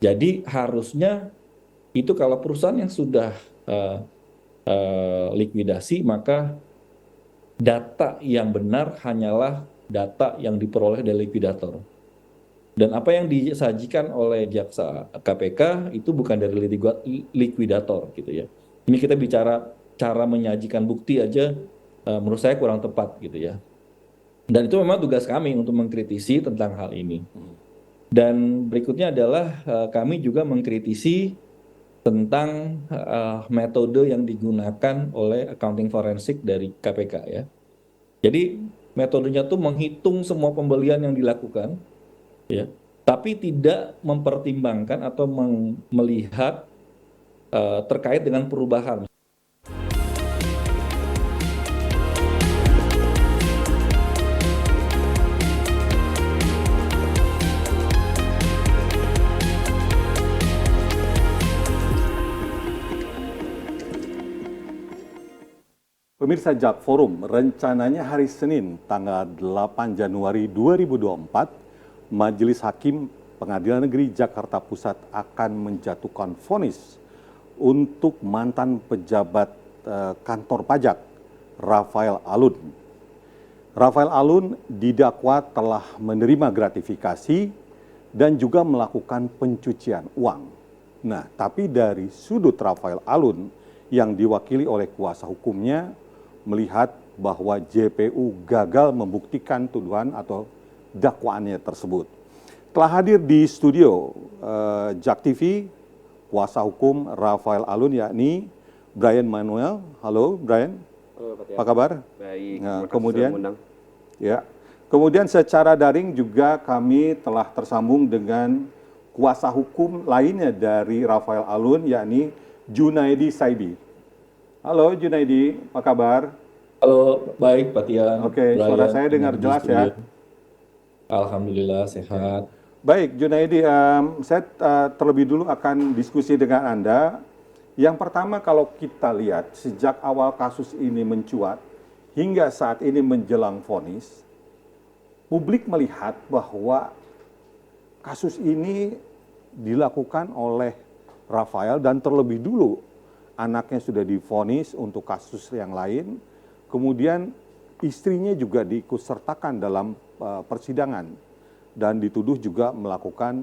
Jadi harusnya itu kalau perusahaan yang sudah eh, likuidasi, maka data yang benar hanyalah data yang diperoleh dari likuidator. Dan apa yang disajikan oleh jaksa KPK itu bukan dari likuidator gitu ya. Ini kita bicara cara menyajikan bukti aja, menurut saya kurang tepat gitu ya. Dan itu memang tugas kami untuk mengkritisi tentang hal ini. Dan berikutnya adalah kami juga mengkritisi tentang metode yang digunakan oleh accounting forensik dari KPK ya. Jadi metodenya tuh menghitung semua pembelian yang dilakukan ya, tapi tidak mempertimbangkan atau melihat terkait dengan perubahan. Pemirsa JAK Forum, rencananya hari Senin tanggal 8 Januari 2024, Majelis Hakim Pengadilan Negeri Jakarta Pusat akan menjatuhkan vonis untuk mantan pejabat kantor pajak Rafael Alun. Rafael Alun didakwa telah menerima gratifikasi dan juga melakukan pencucian uang. Nah, tapi dari sudut Rafael Alun yang diwakili oleh kuasa hukumnya melihat bahwa JPU gagal membuktikan tuduhan atau dakwaannya tersebut. Telah hadir di studio JAK TV kuasa hukum Rafael Alun yakni Brian Manuel. Halo Brian. Halo Pak Tian. Apa kabar? Baik, Nah, terima kasih kemudian sudah mengundang. ya. Kemudian secara daring juga kami telah tersambung dengan kuasa hukum lainnya dari Rafael Alun yakni Junaidi Saibi. Halo Junaidi, apa kabar? Halo, baik Pak Tian, Oke, suara Brian saya yang dengar ada di jelas ya. studio. Alhamdulillah sehat. Baik, Junaidi, saya terlebih dulu akan diskusi dengan Anda. Yang pertama, kalau kita lihat sejak awal kasus ini mencuat hingga saat ini menjelang vonis, publik melihat bahwa kasus ini dilakukan oleh Rafael dan terlebih dulu anaknya sudah divonis untuk kasus yang lain, kemudian istrinya juga diikut sertakan dalam persidangan dan dituduh juga melakukan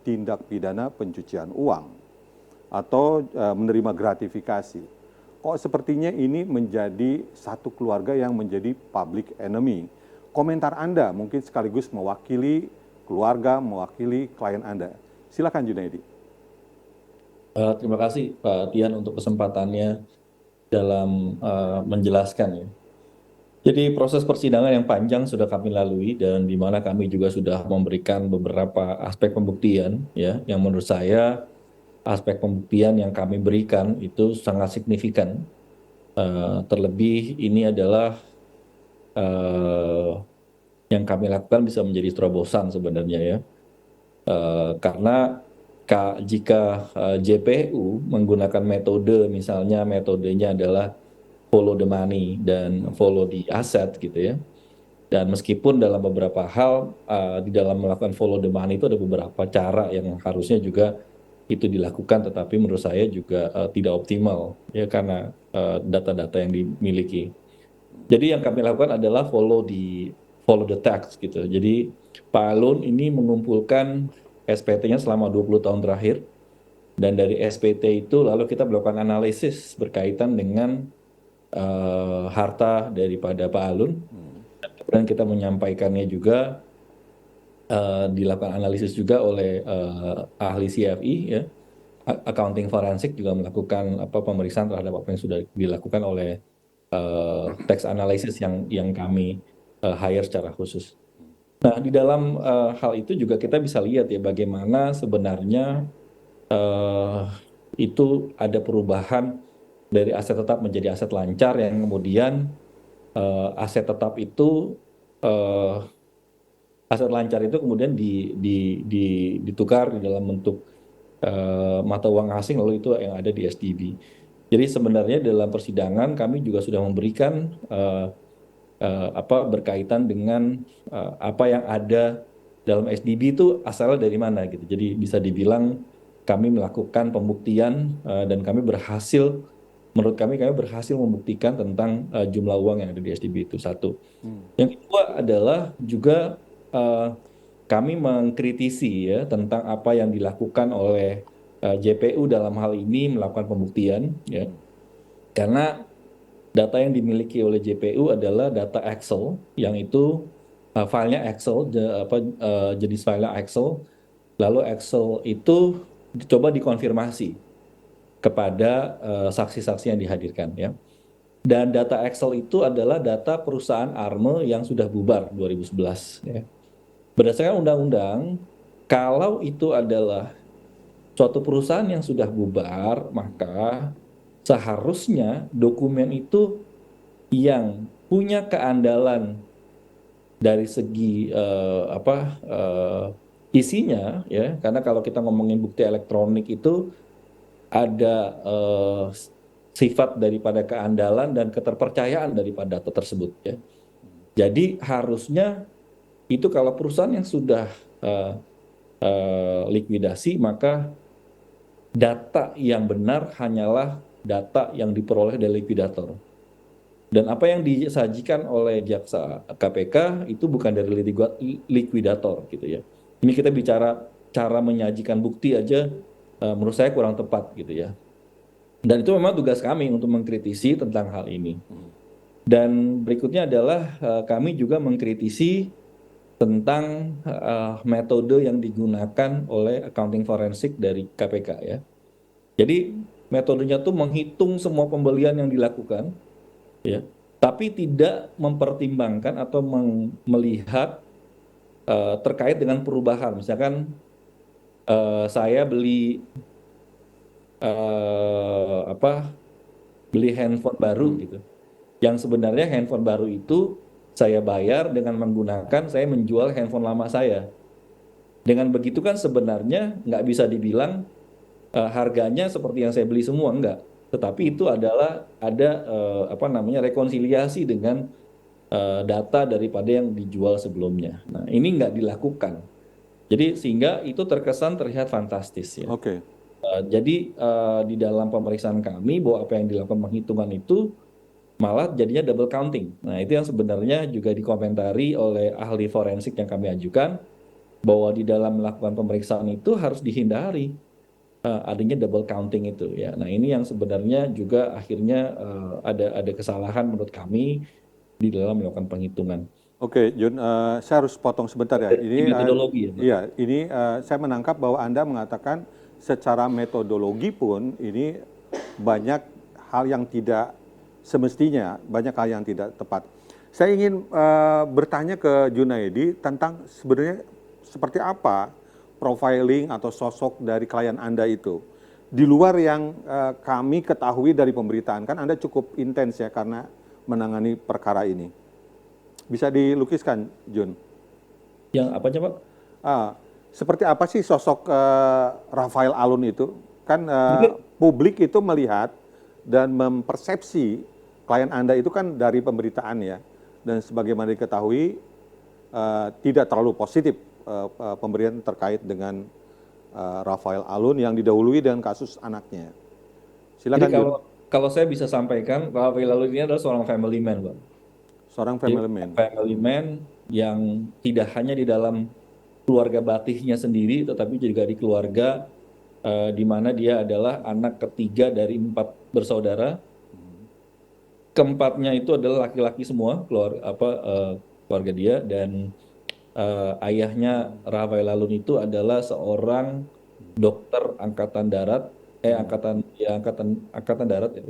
tindak pidana pencucian uang atau menerima gratifikasi. Kok sepertinya ini menjadi satu keluarga yang menjadi public enemy. Komentar Anda mungkin sekaligus mewakili keluarga, mewakili klien Anda. Silakan Junaidi. Terima kasih Pak Tian untuk kesempatannya dalam menjelaskan ya. Jadi proses persidangan yang panjang sudah kami lalui dan di mana kami juga sudah memberikan beberapa aspek pembuktian ya, yang menurut saya aspek pembuktian yang kami berikan itu sangat signifikan. Terlebih ini adalah yang kami lakukan bisa menjadi terobosan sebenarnya ya. Karena jika JPU menggunakan metode, misalnya metodenya adalah follow the money dan follow the asset gitu ya. Dan meskipun dalam beberapa hal di dalam melakukan follow the money itu ada beberapa cara yang harusnya juga itu dilakukan, tetapi menurut saya juga tidak optimal ya karena data-data yang dimiliki. Jadi yang kami lakukan adalah follow the tax gitu. Jadi Pak Alun ini mengumpulkan SPT-nya selama 20 tahun terakhir, dan dari SPT itu lalu kita melakukan analisis berkaitan dengan harta daripada Pak Alun, dan kita menyampaikannya juga, dilakukan analisis juga oleh ahli CFI ya, accounting forensik juga melakukan pemeriksaan terhadap apa yang sudah dilakukan oleh tax analysis yang kami hire secara khusus. Nah, di dalam hal itu juga kita bisa lihat ya bagaimana sebenarnya itu ada perubahan dari aset tetap menjadi aset lancar, yang kemudian aset tetap itu aset lancar itu kemudian ditukar di dalam bentuk mata uang asing, lalu itu yang ada di SDB. Jadi sebenarnya dalam persidangan kami juga sudah memberikan berkaitan dengan apa yang ada dalam SDB itu asalnya dari mana gitu. Jadi bisa dibilang kami melakukan pembuktian dan menurut kami berhasil membuktikan tentang jumlah uang yang ada di SDB itu satu. Yang kedua adalah juga kami mengkritisi ya tentang apa yang dilakukan oleh JPU dalam hal ini melakukan pembuktian ya. Karena data yang dimiliki oleh JPU adalah data Excel yang itu filenya Excel jenis filenya Excel. Lalu Excel itu dicoba dikonfirmasi kepada saksi-saksi yang dihadirkan ya. Dan data Excel itu adalah data perusahaan Arme yang sudah bubar 2011 ya. Berdasarkan undang-undang, kalau itu adalah suatu perusahaan yang sudah bubar, maka seharusnya dokumen itu yang punya keandalan dari segi isinya ya, karena kalau kita ngomongin bukti elektronik itu ada sifat daripada keandalan dan keterpercayaan daripada data tersebut ya. Jadi harusnya itu kalau perusahaan yang sudah likuidasi, maka data yang benar hanyalah data yang diperoleh dari likuidator. Dan apa yang disajikan oleh jaksa KPK itu bukan dari likuidator gitu ya. Ini kita bicara cara menyajikan bukti aja menurut saya kurang tepat gitu ya. Dan itu memang tugas kami untuk mengkritisi tentang hal ini. Dan berikutnya adalah kami juga mengkritisi tentang metode yang digunakan oleh accounting forensik dari KPK ya. Jadi metodenya tuh menghitung semua pembelian yang dilakukan ya, tapi tidak mempertimbangkan atau melihat terkait dengan perubahan. Misalkan saya beli beli handphone baru gitu. Yang sebenarnya handphone baru itu saya bayar dengan menggunakan saya menjual handphone lama saya. Dengan begitu kan sebenarnya nggak bisa dibilang harganya seperti yang saya beli semua, enggak. Tetapi itu adalah ada rekonsiliasi dengan data daripada yang dijual sebelumnya. Nah, ini nggak dilakukan. Jadi sehingga itu terkesan terlihat fantastis ya. Oke. Jadi di dalam pemeriksaan kami bahwa apa yang dilakukan penghitungan itu malah jadinya double counting. Nah, itu yang sebenarnya juga dikomentari oleh ahli forensik yang kami ajukan bahwa di dalam melakukan pemeriksaan itu harus dihindari adanya double counting itu ya. Nah, ini yang sebenarnya juga akhirnya ada kesalahan menurut kami di dalam melakukan penghitungan. Oke, Jun, saya harus potong sebentar ya. Di metodologi ya, Pak. Iya, ini saya menangkap bahwa Anda mengatakan secara metodologi pun ini banyak hal yang tidak semestinya, banyak hal yang tidak tepat. Saya ingin bertanya ke Junaidi tentang sebenarnya seperti apa profiling atau sosok dari klien Anda itu. Di luar yang kami ketahui dari pemberitaan, kan Anda cukup intens ya karena menangani perkara ini. Bisa dilukiskan, Jun? Yang apanya, Pak? Seperti apa sih sosok Rafael Alun itu? Kan publik itu melihat dan mempersepsi klien Anda itu kan dari pemberitaan ya. Dan sebagaimana diketahui tidak terlalu positif pemberian terkait dengan Rafael Alun yang didahului dengan kasus anaknya. Silakan. Jadi kalau saya bisa sampaikan, Rafael Alun ini adalah seorang family man, Pak. Seorang Jadi, family man. family man yang tidak hanya di dalam keluarga Batihnya sendiri, tetapi juga di keluarga di mana dia adalah anak ketiga dari 4 bersaudara. Keempatnya itu adalah laki-laki semua, keluarga dia, dan ayahnya Rafael Alun itu adalah seorang dokter angkatan darat, angkatan darat ya,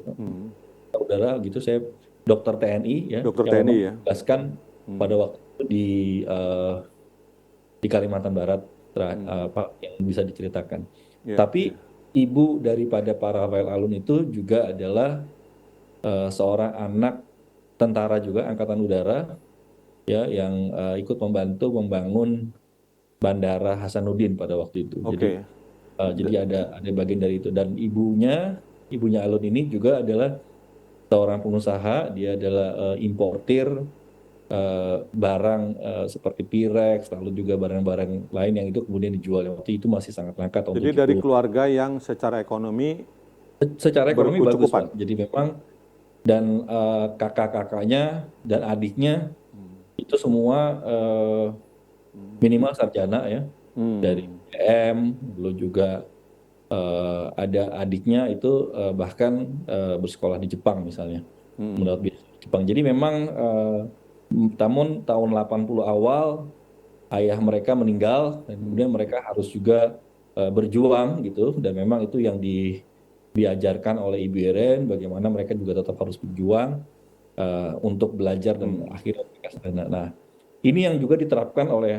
udara gitu. Saya dokter TNI ya, Dokter yang TNI memang ya. ditugaskan pada waktu itu di Kalimantan Barat yang bisa diceritakan. Ya, Tapi ibu daripada para Rafael Alun itu juga adalah seorang anak tentara juga angkatan udara ya yang ikut membantu membangun Bandara Hasanuddin pada waktu itu. Oke. Jadi ada bagian dari itu, dan ibunya Alun ini juga adalah seorang pengusaha. Dia adalah importir barang seperti Pirex, lalu juga barang-barang lain yang itu kemudian dijual. Waktu itu masih sangat langka tahun Jadi dari 70. keluarga yang secara ekonomi Secara ekonomi bagus, berkecukupan. Pak. Jadi memang dan kakak-kakaknya dan adiknya itu semua minimal sarjana ya dari Hmm. UGM, lalu juga ada adiknya itu bahkan bersekolah di Jepang misalnya, mendapat beasiswa di Jepang. Jadi memang tahun 80 awal ayah mereka meninggal dan kemudian mereka harus juga berjuang gitu, dan memang itu yang diajarkan oleh Ibu Iren, bagaimana mereka juga tetap harus berjuang untuk belajar dan akhirnya mereka sarjana. Nah, ini yang juga diterapkan oleh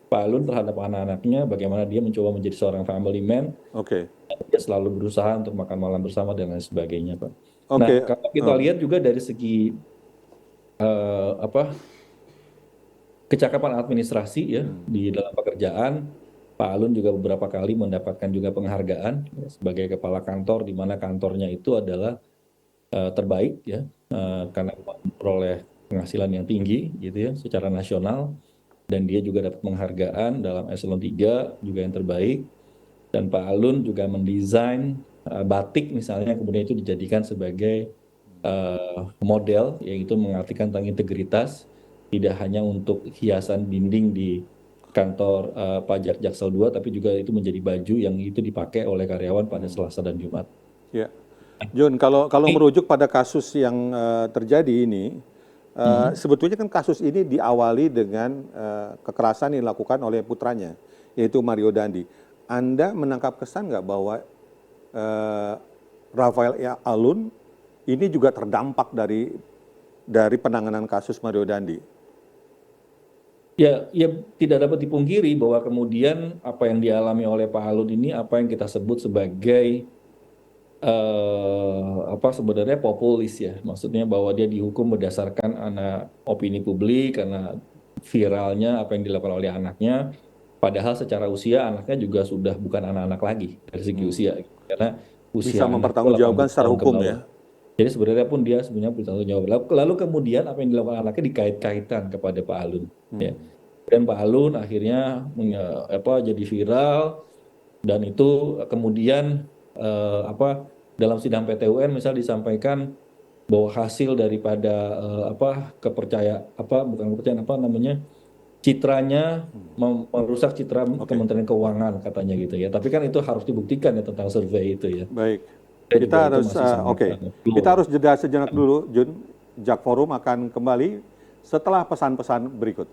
Pak Alun terhadap anak-anaknya, bagaimana dia mencoba menjadi seorang family man. Oke. Dia selalu berusaha untuk makan malam bersama dan lain sebagainya, Pak. Nah, Oke. kalau kita lihat juga dari segi apa kecakapan administrasi ya di dalam pekerjaan, Pak Alun juga beberapa kali mendapatkan juga penghargaan ya, sebagai kepala kantor, di mana kantornya itu adalah terbaik ya, karena memperoleh penghasilan yang tinggi gitu ya secara nasional, dan dia juga dapat penghargaan dalam eselon 3 juga yang terbaik. Dan Pak Alun juga mendesain batik misalnya, kemudian itu dijadikan sebagai model, yaitu mengartikan tentang integritas, tidak hanya untuk hiasan dinding di kantor pajak Jaksel 2, tapi juga itu menjadi baju yang itu dipakai oleh karyawan pada Selasa dan Jumat. Ya. Jun, kalau merujuk pada kasus yang terjadi ini, sebetulnya kan kasus ini diawali dengan kekerasan yang dilakukan oleh putranya, yaitu Mario Dandi. Anda menangkap kesan nggak bahwa Rafael Alun ini juga terdampak dari penanganan kasus Mario Dandi? Ya, ya tidak dapat dipungkiri bahwa kemudian apa yang dialami oleh Pak Alun ini apa yang kita sebut sebagai apa sebenarnya populis ya, maksudnya bahwa dia dihukum berdasarkan opini publik karena viralnya apa yang dilakukan oleh anaknya, padahal secara usia anaknya juga sudah bukan anak-anak lagi dari segi usia, karena Bisa usia anak itu mempertanggungjawabkan 18 secara tahun ke hukum bawah. ya? Jadi sebenarnya pun dia sebenarnya bertanggung jawab. Lalu kemudian apa yang dilakukan anaknya dikait-kaitan kepada Pak Alun, ya. Dan Pak Alun akhirnya jadi viral, dan itu kemudian apa dalam sidang PT UN misal disampaikan bahwa hasil daripada bukan kepercayaan apa namanya citranya merusak citra Oke. Kementerian Keuangan katanya gitu ya. Tapi kan itu harus dibuktikan ya tentang survei itu ya. Baik. Saya Kita juga itu harus masih sangat oke. Kita belum. harus jeda sejenak dulu, Jun. Jak Forum akan kembali setelah pesan-pesan berikut.